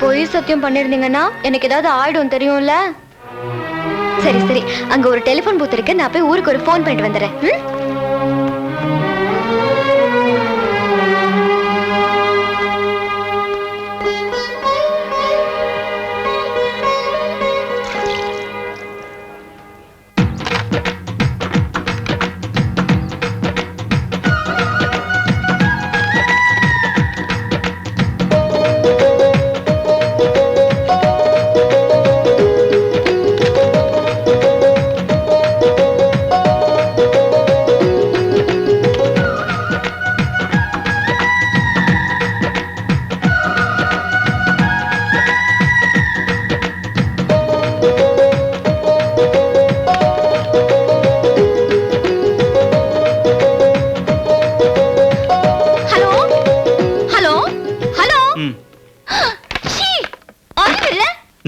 பொய் சத்தியம் பண்ணிருந்தீங்கன்னா எனக்கு ஏதாவது ஆயிடும் தெரியும்ல. சரி சரி, அங்க ஒரு டெலிபோன் பூத் இருக்கு, நான் போய் ஊருக்கு ஒரு போன் பண்ணிட்டு வந்துடுறேன்.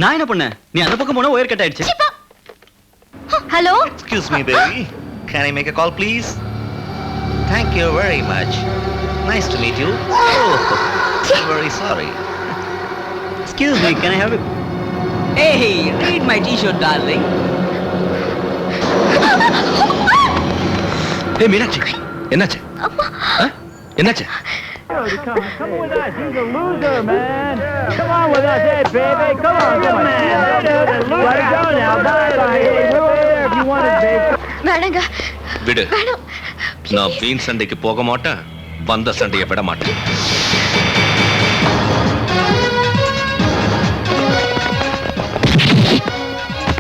நான் என்ன பண்ண? நீ அந்த பக்கம் போனா ஒயர் கட் ஆயிடுச்சு. Hello, Excuse me, baby. Can I make a call, please? Thank you very much. Nice to meet you. Oh, I'm very sorry. Excuse me, can I have it? Hey, read my t-shirt, darling. Hey, Meenakshi. என்னாச்சு? என்னாச்சு? Come with us. He's a loser, man. Come on with us, hey, baby. Come on, man. Let it go now. Bye-bye. Hey, we're over there if you want it, baby. வேணாங்க. விடு. நான் வீண் சண்டைக்கு போக மாட்டேன், வந்த சண்டையை விட மாட்டேன்.